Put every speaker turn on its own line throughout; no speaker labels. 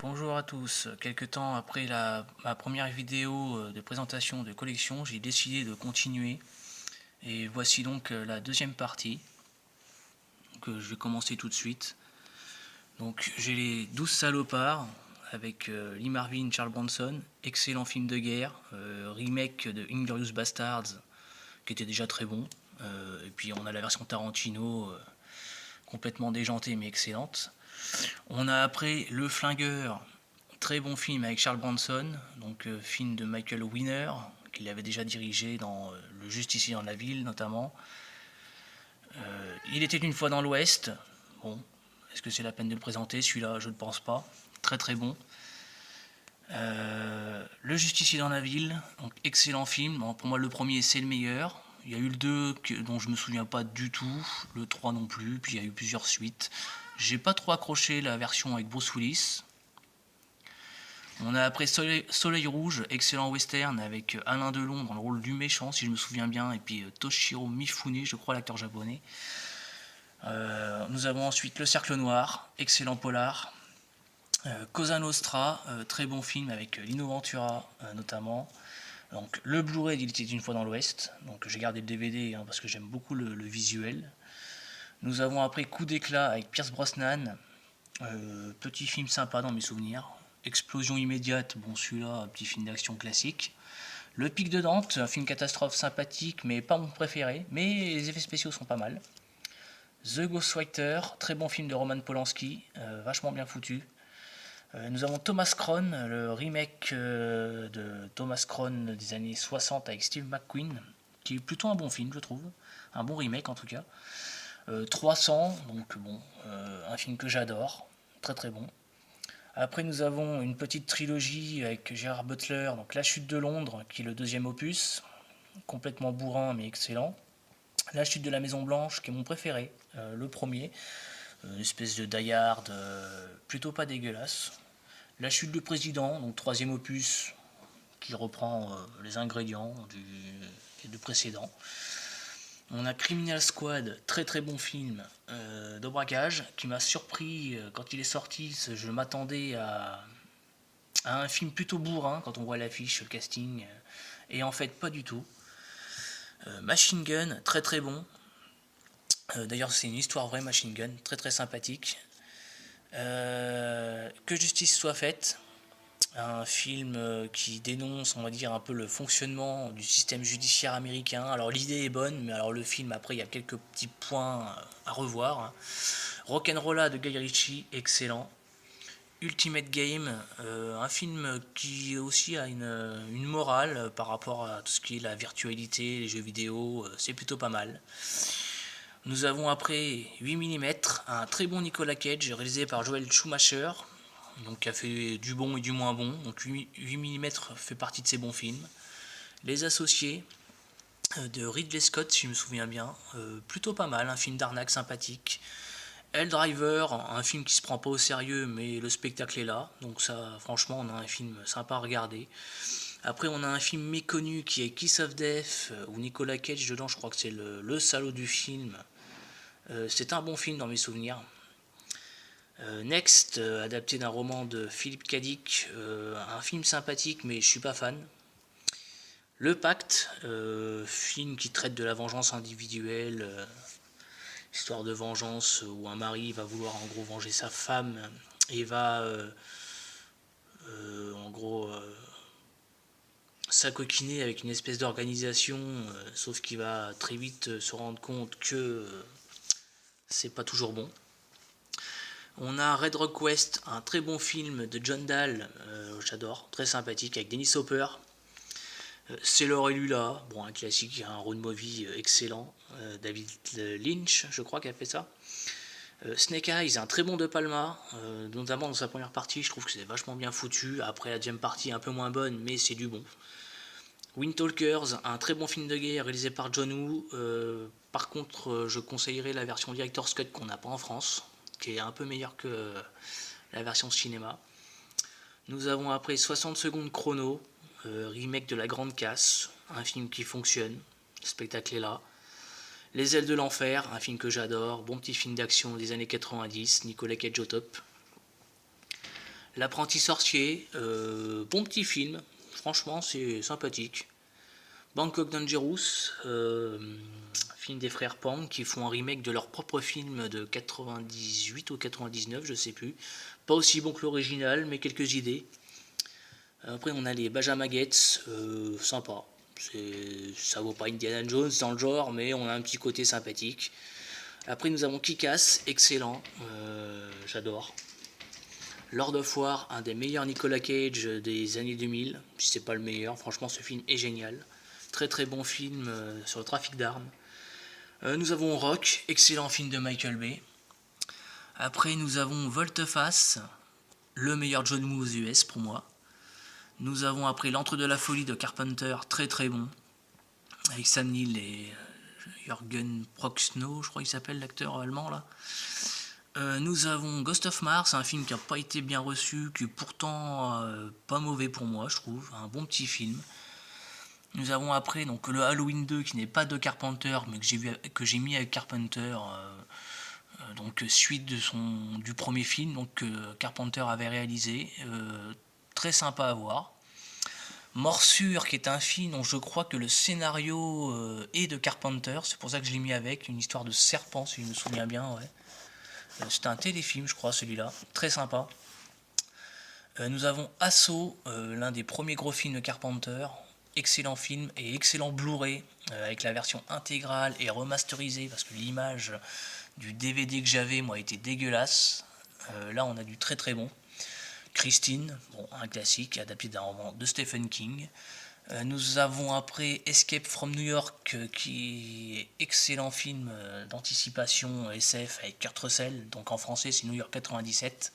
Bonjour à tous. Quelque temps après ma première vidéo de présentation de collection, j'ai décidé de continuer. Et voici donc la deuxième partie que je vais commencer tout de suite. Donc j'ai les 12 salopards avec Lee Marvin, Charles Bronson, excellent film de guerre, remake de Inglourious Basterds qui était déjà très bon. Et puis on a la version Tarantino complètement déjantée mais excellente. On a après Le Flingueur, très bon film avec Charles Bronson, donc film de Michael Winner, qu'il avait déjà dirigé dans Le Justicier dans la ville notamment. Il était une fois dans l'Ouest. Bon, est-ce que c'est la peine de le présenter celui-là? Je ne pense pas. Très très bon. Le Justicier dans la ville, donc excellent film. Bon, pour moi le premier c'est le meilleur. Il y a eu le 2 dont je me souviens pas du tout, le 3 non plus, puis il y a eu plusieurs suites. J'ai pas trop accroché la version avec Bruce Willis. On a après Soleil Rouge, excellent western avec Alain Delon dans le rôle du méchant si je me souviens bien, et puis Toshiro Mifune, je crois l'acteur japonais. Nous avons ensuite Le Cercle Noir, excellent polar. Cosa Nostra, très bon film avec Lino Ventura notamment. Donc le Blu-ray d'Il était une fois dans l'Ouest, donc j'ai gardé le DVD parce que j'aime beaucoup le visuel. Nous avons après Coup d'éclat avec Pierce Brosnan, petit film sympa dans mes souvenirs. Explosion immédiate, bon celui-là, petit film d'action classique. Le Pic de Dante, un film catastrophe sympathique, mais pas mon préféré, mais les effets spéciaux sont pas mal. The Ghostwriter, très bon film de Roman Polanski, vachement bien foutu. Nous avons Thomas Crown, le remake de Thomas Crown des années 60 avec Steve McQueen, qui est plutôt un bon film, je trouve. Un bon remake en tout cas. 300, donc bon, un film que j'adore, très très bon. Après, nous avons une petite trilogie avec Gérard Butler, donc La Chute de Londres, qui est le deuxième opus, complètement bourrin mais excellent. La Chute de la Maison Blanche, qui est mon préféré, le premier, une espèce de die-hard plutôt pas dégueulasse. La Chute du Président, donc troisième opus, qui reprend les ingrédients du précédent. On a Criminal Squad, très très bon film de braquage, qui m'a surpris quand il est sorti. Je m'attendais à un film plutôt bourrin quand on voit l'affiche, le casting, et en fait pas du tout. Machine Gun, très très bon. D'ailleurs c'est une histoire vraie, Machine Gun, très très sympathique. Que justice soit faite, un film qui dénonce, on va dire, un peu le fonctionnement du système judiciaire américain. Alors l'idée est bonne, mais alors le film, après, il y a quelques petits points à revoir. Rock'n'Rolla de Guy Ritchie, excellent. Ultimate Game, un film qui aussi a une morale par rapport à tout ce qui est la virtualité, les jeux vidéo, c'est plutôt pas mal. Nous avons après 8 mm, un très bon Nicolas Cage réalisé par Joel Schumacher, donc qui a fait du bon et du moins bon, donc 8 mm fait partie de ses bons films. Les Associés de Ridley Scott, si je me souviens bien, plutôt pas mal, un film d'arnaque sympathique. Hell Driver, un film qui se prend pas au sérieux, mais le spectacle est là, donc ça, franchement, on a un film sympa à regarder. Après, on a un film méconnu qui est Kiss of Death, où Nicolas Cage dedans, je crois que c'est le salaud du film. C'est un bon film dans mes souvenirs. Next, adapté d'un roman de Philippe Cadic, un film sympathique, mais je suis pas fan. Le Pacte, film qui traite de la vengeance individuelle, histoire de vengeance où un mari va vouloir en gros venger sa femme et va en gros s'acoquiner avec une espèce d'organisation, sauf qu'il va très vite se rendre compte que c'est pas toujours bon. On a Red Rock West, un très bon film de John Dahl, j'adore, très sympathique, avec Dennis Hopper. Sailor et Lula, bon, un classique, un road movie excellent. David Lynch, je crois, qu'il a fait ça. Snake Eyes, un très bon De Palma, notamment dans sa première partie, je trouve que c'est vachement bien foutu. Après, la deuxième partie est un peu moins bonne, mais c'est du bon. Wind Talkers, un très bon film de guerre réalisé par John Woo. Par contre, je conseillerais la version Director's Cut qu'on n'a pas en France, qui est un peu meilleure que la version cinéma. Nous avons après 60 secondes chrono, remake de La Grande Casse, un film qui fonctionne, le spectacle est là. Les Ailes de l'Enfer, un film que j'adore, bon petit film d'action des années 90, Nicolas Cage au top. L'apprenti sorcier, bon petit film, franchement c'est sympathique. Bangkok Dangerous, film des frères Pang qui font un remake de leur propre film de 98 ou 99, je sais plus. Pas aussi bon que l'original, mais quelques idées. Après on a les Benjamin Gates, sympa. Ça vaut pas Indiana Jones dans le genre, mais on a un petit côté sympathique. Après nous avons Kick-Ass, excellent, j'adore. Lord of War, un des meilleurs Nicolas Cage des années 2000, si c'est pas le meilleur, franchement ce film est génial. Très très bon film sur le trafic d'armes. Nous avons Rock, excellent film de Michael Bay. Après nous avons Volte-Face, le meilleur John Woo aux US pour moi. Nous avons après L'Antre de la Folie de Carpenter, très très bon, avec Sam Neill et Jürgen Prochnow, je crois qu'il s'appelle l'acteur allemand là. Nous avons Ghost of Mars, un film qui n'a pas été bien reçu, qui est pourtant pas mauvais pour moi, je trouve, un bon petit film. Nous avons après donc le Halloween 2 qui n'est pas de Carpenter, mais que j'ai mis avec Carpenter, donc suite du premier film, donc que Carpenter avait réalisé, très sympa à voir. Morsure, qui est un film dont je crois que le scénario est de Carpenter, c'est pour ça que je l'ai mis avec, une histoire de serpent si je me souviens bien, ouais. C'était un téléfilm, je crois, celui-là. Très sympa. Nous avons Assaut, l'un des premiers gros films de Carpenter. Excellent film et excellent Blu-ray, avec la version intégrale et remasterisée, parce que l'image du DVD que j'avais, moi, était dégueulasse. Là, on a du très très bon. Christine, bon, un classique, adapté d'un roman de Stephen King. Nous avons après Escape from New York, qui est excellent film d'anticipation SF avec Kurt Russell, donc en français c'est New York 97.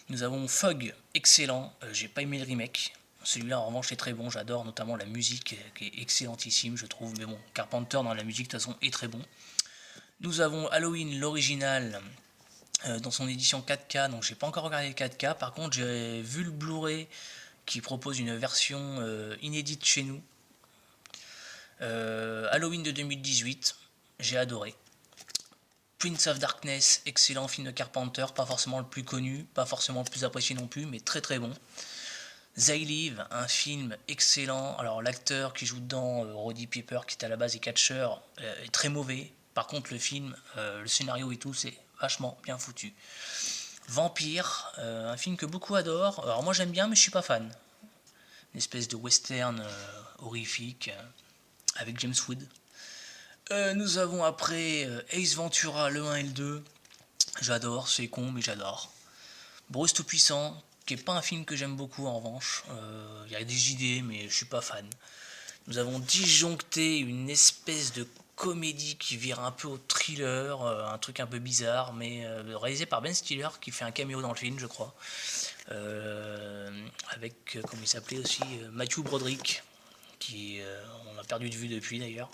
Nous avons Fog, excellent, j'ai pas aimé le remake, celui-là en revanche est très bon, j'adore notamment la musique qui est excellentissime je trouve, mais bon, Carpenter dans la musique de toute façon est très bon. Nous avons Halloween, l'original, dans son édition 4K, donc j'ai pas encore regardé le 4K, par contre j'ai vu le Blu-ray qui propose une version inédite chez nous. Halloween de 2018, j'ai adoré. Prince of Darkness, excellent film de Carpenter, pas forcément le plus connu, pas forcément le plus apprécié non plus, mais très très bon. They Live, un film excellent. Alors l'acteur qui joue dedans, Roddy Piper, qui est à la base est catcheur, est très mauvais. Par contre le film, le scénario et tout, c'est vachement bien foutu. Vampire, un film que beaucoup adorent. Alors moi j'aime bien, mais je suis pas fan. Une espèce de western horrifique avec James Wood. Nous avons après Ace Ventura, le 1 et le 2. J'adore, c'est con, mais j'adore. Bruce Tout-Puissant, qui n'est pas un film que j'aime beaucoup en revanche. Il y a des idées, mais je suis pas fan. Nous avons Disjoncté, une espèce de comédie qui vire un peu au thriller, un truc un peu bizarre, mais réalisé par Ben Stiller, qui fait un caméo dans le film, je crois. Avec, comment il s'appelait aussi, Matthew Broderick, qui on a perdu de vue depuis d'ailleurs.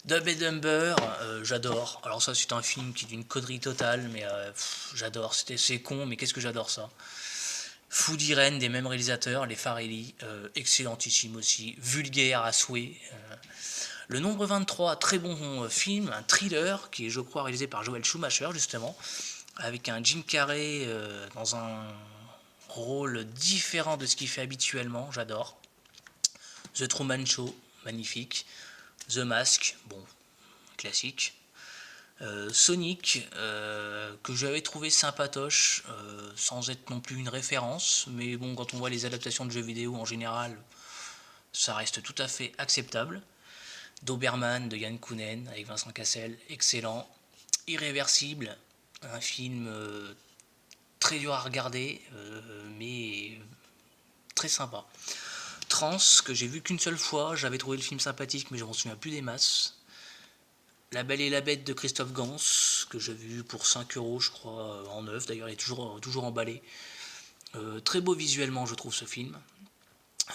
Dumb and Dumber, j'adore. Alors ça c'est un film qui est d'une connerie totale, mais j'adore. C'est con, mais qu'est-ce que j'adore ça. Food Irene, des mêmes réalisateurs, les Farrelly, excellentissime aussi, vulgaire à souhait. Le Nombre 23, très bon film, un thriller qui est je crois réalisé par Joel Schumacher justement, avec un Jim Carrey dans un rôle différent de ce qu'il fait habituellement, j'adore. The Truman Show, magnifique. The Mask, bon, classique. Sonic, que j'avais trouvé sympatoche, sans être non plus une référence, mais bon, quand on voit les adaptations de jeux vidéo en général, ça reste tout à fait acceptable. Doberman de Yann Kounen avec Vincent Cassel, excellent. Irréversible, un film très dur à regarder, mais très sympa. Trans, que j'ai vu qu'une seule fois, j'avais trouvé le film sympathique, mais je m'en souviens plus des masses. La Belle et la Bête de Christophe Gans, que j'ai vu pour 5 € je crois, en neuf, d'ailleurs il est toujours emballé. Très beau visuellement je trouve ce film.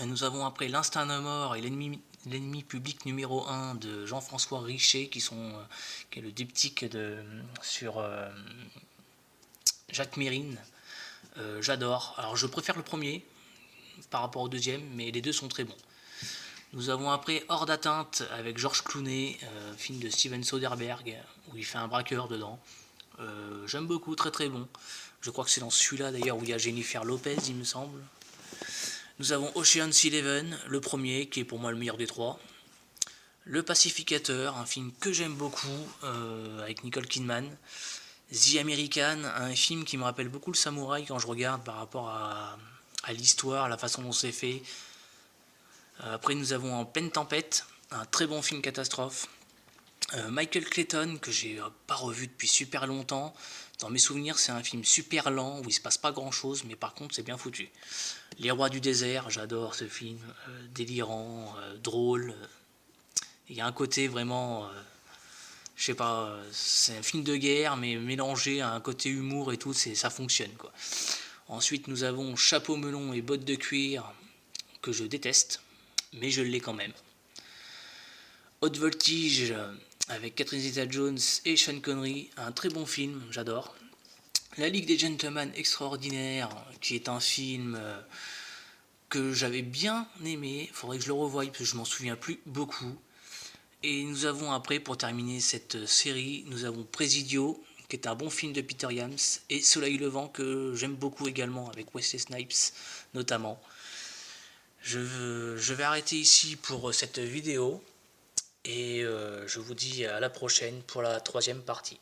Nous avons après L'Instinct de mort et l'ennemi public numéro 1 de Jean-François Richet, qui est le diptyque sur Jacques Mérine. J'adore. Alors je préfère le premier par rapport au deuxième, mais les deux sont très bons. Nous avons après Hors d'atteinte avec Georges Clooney, film de Steven Soderbergh, où il fait un braqueur dedans. J'aime beaucoup, très très bon. Je crois que c'est dans celui-là d'ailleurs où il y a Jennifer Lopez, il me semble. Nous avons Ocean's Eleven, le premier, qui est pour moi le meilleur des trois. Le Pacificateur, un film que j'aime beaucoup, avec Nicole Kidman. The American, un film qui me rappelle beaucoup le samouraï quand je regarde par rapport à l'histoire, la façon dont c'est fait. Après nous avons En pleine tempête, un très bon film catastrophe. Michael Clayton, que j'ai pas revu depuis super longtemps. Dans mes souvenirs, c'est un film super lent où il se passe pas grand chose, mais par contre c'est bien foutu. Les Rois du désert, j'adore ce film, délirant, drôle. Il y a un côté vraiment, je sais pas, c'est un film de guerre, mais mélangé à un côté humour et tout, ça fonctionne quoi. Ensuite, nous avons Chapeau melon et bottes de cuir, que je déteste, mais je l'ai quand même. Haute voltige, avec Catherine Zeta-Jones et Sean Connery, un très bon film, j'adore. La Ligue des Gentlemen extraordinaire, qui est un film que j'avais bien aimé, faudrait que je le revoie parce que je m'en souviens plus beaucoup. Et nous avons après, pour terminer cette série, nous avons Presidio, qui est un bon film de Peter Yams, et Soleil levant, que j'aime beaucoup également, avec Wesley Snipes notamment. Je vais arrêter ici pour cette vidéo, et je vous dis à la prochaine pour la 3e partie.